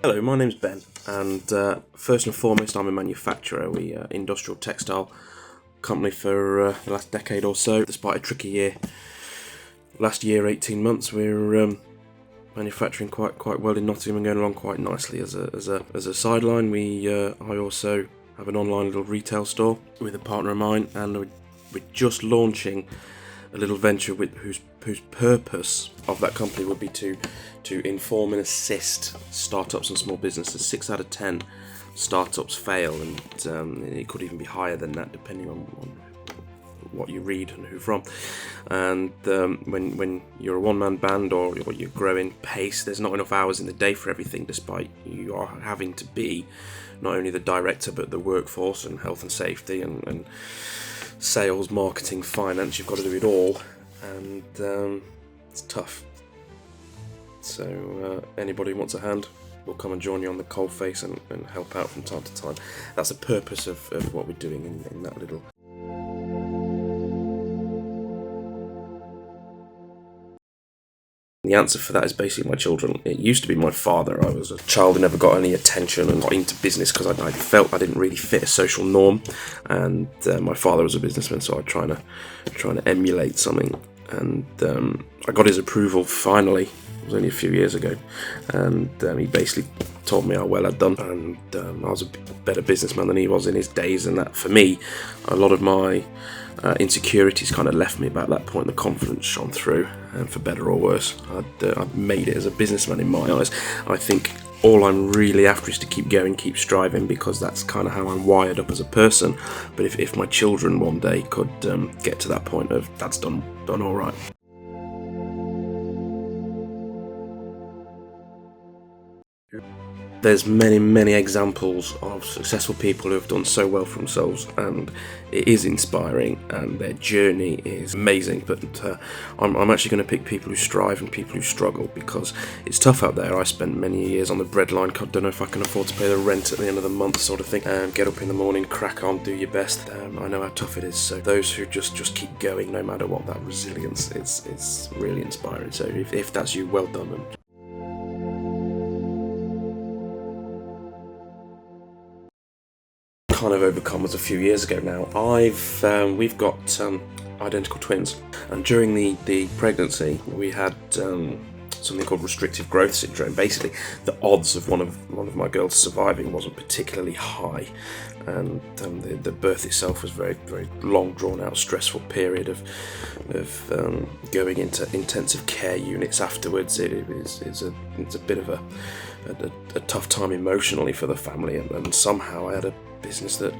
Hello, my name's Ben, and first and foremost, I'm a manufacturer. We industrial textile company for the last decade or so. Despite a tricky year, last year 18 months, we're manufacturing quite well in Nottingham and going along quite nicely. As a sideline, I also have an online little retail store with a partner of mine, and we're just launching a little venture whose purpose of that company would be to inform and assist startups and small businesses. 6 out of 10 startups fail, and it could even be higher than that depending on what you read and who from. And when you're a one-man band or you're growing pace, there's not enough hours in the day for everything, despite you are having to be not only the director but the workforce and health and safety and sales, marketing, finance. You've got to do it all, and it's tough. So anybody who wants a hand will come and join you on the coalface and help out from time to time. That's the purpose of what we're doing in that little. The answer for that is basically my children. It used to be my father. I was a child who never got any attention and got into business because I felt I didn't really fit a social norm, and my father was a businessman, so I was trying to emulate something, and I got his approval finally. It was only a few years ago, and he basically told me how well I'd done, and I was a better businessman than he was in his days, and that for me, a lot of my insecurities kind of left me about that point. The confidence shone through, and for better or worse, I'd made it as a businessman in my eyes. I think all I'm really after is to keep going, keep striving, because that's kind of how I'm wired up as a person. But if my children one day could get to that point of that's done all right. There's many examples of successful people who have done so well for themselves, and it is inspiring, and their journey is amazing. But I'm actually going to pick people who strive and people who struggle, because it's tough out there. I spent many years on the breadline. I don't know if I can afford to pay the rent at the end of the month, sort of thing. Get up in the morning, crack on, do your best. I know how tough it is. So those who just keep going no matter what, that resilience, it's really inspiring. So if that's you, well done. And kind of overcome was a few years ago now. We've got identical twins, and during the pregnancy we had something called restrictive growth syndrome. Basically, the odds of one of my girls surviving wasn't particularly high, and the birth itself was very long, drawn out, stressful period of going into intensive care units afterwards. It's a bit of a tough time emotionally for the family, and somehow I had a business that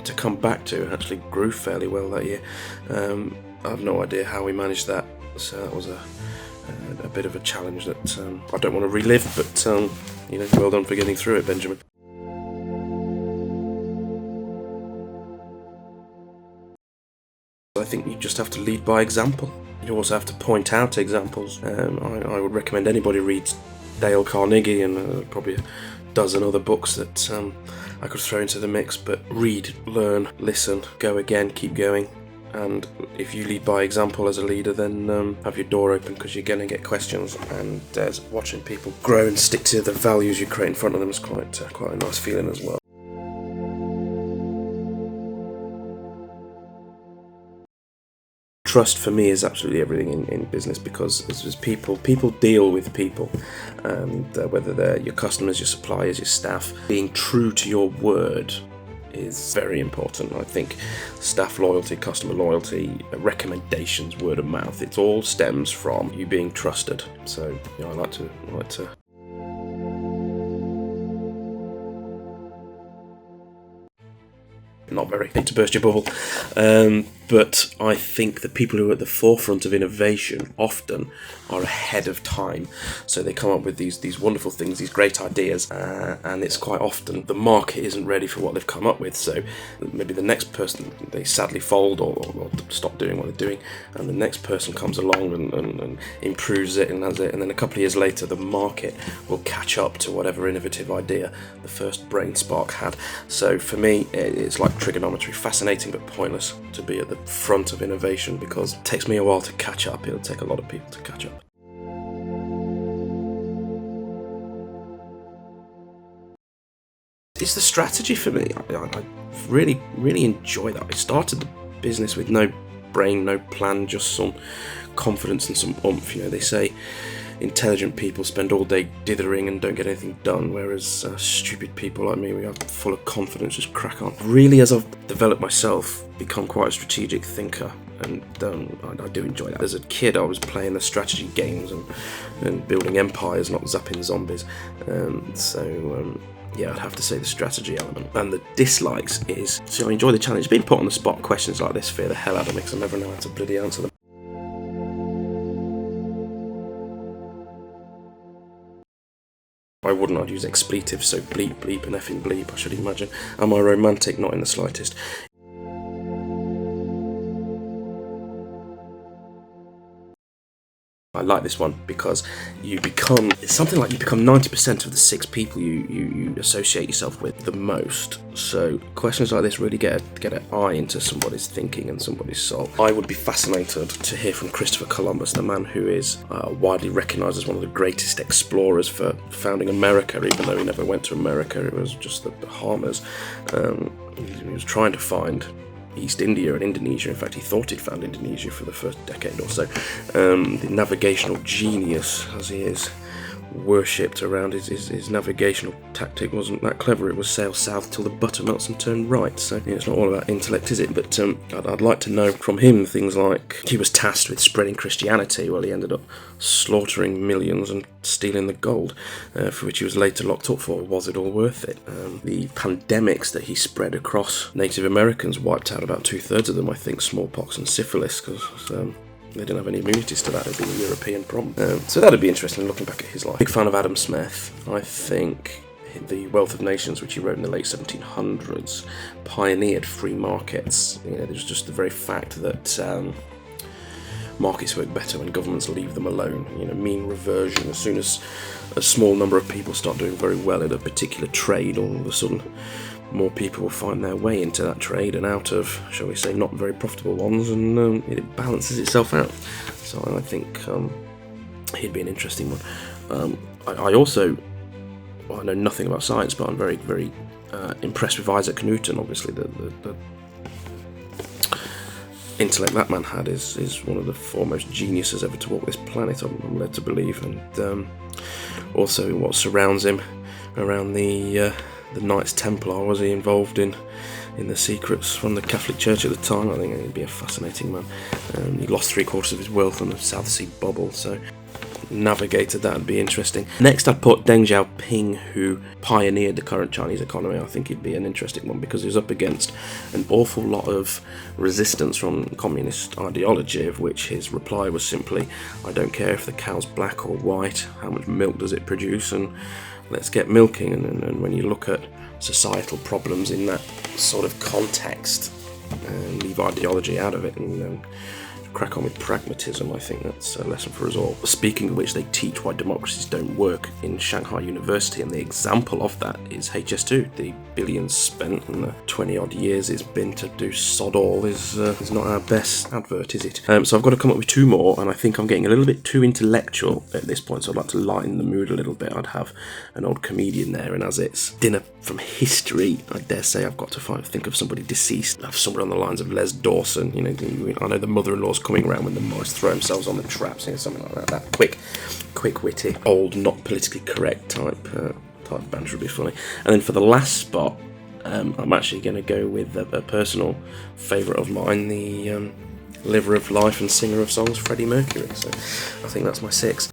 to come back to actually grew fairly well that year. I have no idea how we managed that, so that was a bit of a challenge that I don't want to relive, but well done for getting through it, Benjamin. I think you just have to lead by example. You also have to point out examples. I would recommend anybody reads Dale Carnegie and probably a dozen other books that I could throw into the mix, but read, learn, listen, go again, keep going. And if you lead by example as a leader, then have your door open, because you're going to get questions, and watching people grow and stick to the values you create in front of them is quite a nice feeling as well. Trust for me is absolutely everything in business, because as people deal with people, and whether they're your customers, your suppliers, your staff, being true to your word is very important. I think staff loyalty, customer loyalty, recommendations, word of mouth, it all stems from you being trusted. So I like to not very hate to burst your bubble, but I think the people who are at the forefront of innovation often are ahead of time. So they come up with these wonderful things, these great ideas, and it's quite often the market isn't ready for what they've come up with. So maybe the next person, they sadly fold or stop doing what they're doing, and the next person comes along and improves it and has it, and then a couple of years later the market will catch up to whatever innovative idea the first brain spark had. So for me, it's like trigonometry, fascinating but pointless to be at the front of innovation, because it takes me a while to catch up. It'll take a lot of people to catch up. it's the strategy for me. I really, really enjoy that. I started the business with no brain, no plan, just some confidence and some oomph. They say intelligent people spend all day dithering and don't get anything done, whereas stupid people like me, we are full of confidence, just crack on. Really, as I've developed myself, become quite a strategic thinker, and I do enjoy that. As a kid, I was playing the strategy games and building empires, not zapping zombies. Yeah, I'd have to say the strategy element. And the dislikes is, so I enjoy the challenge. Being put on the spot, questions like this fear the hell out of me, because I never know how to bloody answer them. Why wouldn't I use expletives? So bleep, bleep, and effing bleep, I should imagine. Am I romantic? Not in the slightest. I like this one because it's something like you become 90% of the 6 people you associate yourself with the most. So questions like this really get an eye into somebody's thinking and somebody's soul. I would be fascinated to hear from Christopher Columbus, the man who is widely recognised as one of the greatest explorers for founding America, even though he never went to America. It was just the Bahamas. He was trying to find East India and Indonesia. In fact, he thought he'd found Indonesia for the first decade or so. The navigational genius, as he is worshipped around, his navigational tactic wasn't that clever. It was sail south till the butter melts and turn right. So it's not all about intellect, is it? But I'd like to know from him things like he was tasked with spreading Christianity. Well, he ended up slaughtering millions and stealing the gold, for which he was later locked up for. Was it all worth it? The pandemics that he spread across Native Americans wiped out about 2/3 of them, I think, smallpox and syphilis, because they didn't have any immunities to that. It would be a European problem. So that'd be interesting looking back at his life. Big fan of Adam Smith. I think The Wealth of Nations, which he wrote in the late 1700s, pioneered free markets. There's just the very fact that markets work better when governments leave them alone. Mean reversion. As soon as a small number of people start doing very well in a particular trade, all of a sudden more people will find their way into that trade and out of, shall we say, not very profitable ones, and it balances itself out. So I think he'd be an interesting one. I know nothing about science, but I'm very, very impressed with Isaac Newton. Obviously, the intellect that man had is one of the foremost geniuses ever to walk this planet, I'm led to believe, and also what surrounds him around the Knights Templar. Was he involved in the secrets from the Catholic Church at the time? I think he'd be a fascinating man. He lost 3/4 of his wealth on the South Sea bubble, so navigated that would be interesting. Next, I'd put Deng Xiaoping, who pioneered the current Chinese economy. I think he'd be an interesting one because he was up against an awful lot of resistance from communist ideology, of which his reply was simply, I don't care if the cow's black or white, how much milk does it produce, and let's get milking. And when you look at societal problems in that sort of context and leave ideology out of it and crack on with pragmatism, I think that's a lesson for us all. Speaking of which, they teach why democracies don't work in Shanghai University, and the example of that is HS2. The billions spent and the 20 odd years it's been to do sod all is not our best advert, is it? So I've got to come up with 2 more, and I think I'm getting a little bit too intellectual at this point, so I'd like to lighten the mood a little bit. I'd have an old comedian there, and as it's dinner from history, I dare say I've got to think of somebody deceased. I have somebody on the lines of Les Dawson. I know the mother-in-law's coming around when the mice throw themselves on the traps, something like that. That quick-witty, old, not politically correct type banter would be funny. And then for the last spot, I'm actually going to go with a personal favourite of mine, the liver of life and singer of songs, Freddie Mercury. So I think that's my 6.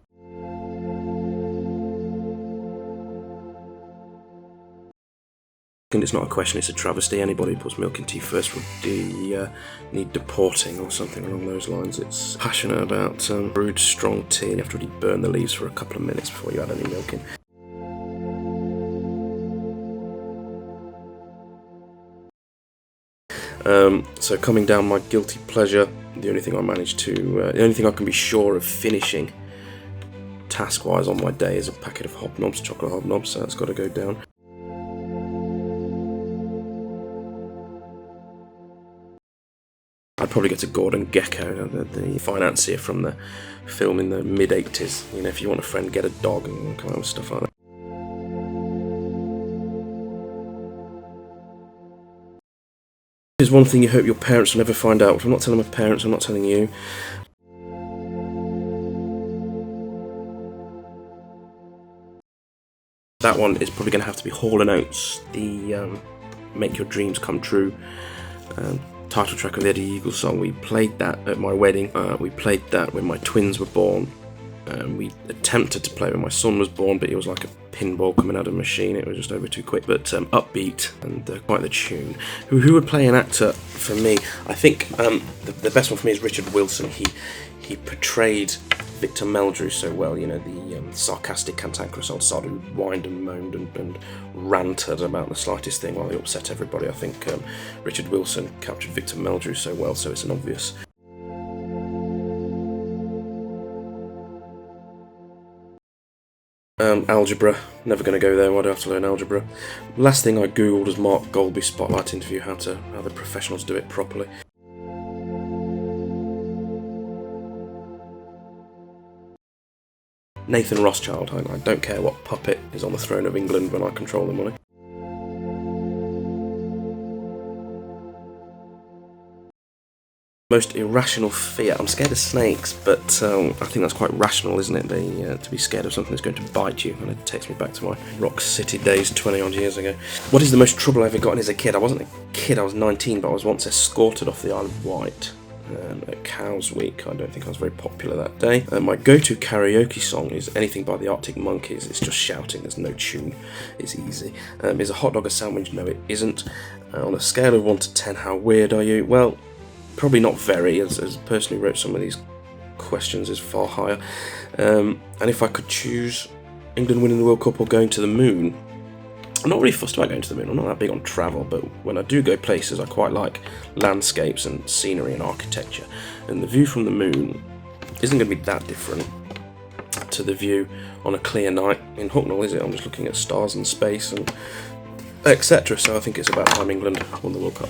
And it's not a question, it's a travesty. Anybody who puts milk in tea first would need deporting or something along those lines. It's passionate about brewed strong tea, and you have to really burn the leaves for a couple of minutes before you add any milk in. So coming down my guilty pleasure, the only thing I can be sure of finishing task-wise on my day is a packet of hobnobs, chocolate hobnobs, so that's got to go down. I'd probably go to Gordon Gekko, the financier from the film in the mid-80s. If you want a friend, get a dog and kind of stuff like that. Here's one thing you hope your parents will never find out. I'm not telling my parents, I'm not telling you. That one is probably going to have to be Hall & Oates, the Make Your Dreams Come True title track of the Eddie Eagles song. We played that at my wedding. We played that when my twins were born. We attempted to play when my son was born, but he was like a pinball coming out of a machine. It was just over too quick, but upbeat and quite the tune. Who would play an actor for me? I think the best one for me is Richard Wilson. He portrayed Victor Meldrew so well, you know, the sarcastic cantankerous old sod who whined and moaned and ranted about the slightest thing while he upset everybody. I think Richard Wilson captured Victor Meldrew so well, so it's an obvious. Algebra, never going to go there. Why do I have to learn algebra? Last thing I googled was Mark Golby Spotlight interview, how the professionals do it properly. Nathan Rothschild, I don't care what puppet is on the throne of England when I control the money. Most irrational fear. I'm scared of snakes, but I think that's quite rational, isn't it? To be scared of something that's going to bite you, and it takes me back to my Rock City days 20 odd years ago. What is the most trouble I ever got in as a kid? I wasn't a kid, I was 19, but I was once escorted off the Isle of Wight at Cows Week. I don't think I was very popular that day. My go-to karaoke song is anything by the Arctic Monkeys. It's just shouting, there's no tune, it's easy. Is a hot dog a sandwich? No, it isn't. On a scale of 1 to 10, how weird are you? Well, probably not very, as the person who wrote some of these questions is far higher. And if I could choose England winning the World Cup or going to the moon, I'm not really fussed about going to the moon. I'm not that big on travel, but when I do go places, I quite like landscapes and scenery and architecture. And the view from the moon isn't going to be that different to the view on a clear night in Hucknall, is it? I'm just looking at stars and space and etc. So I think it's about time England won the World Cup.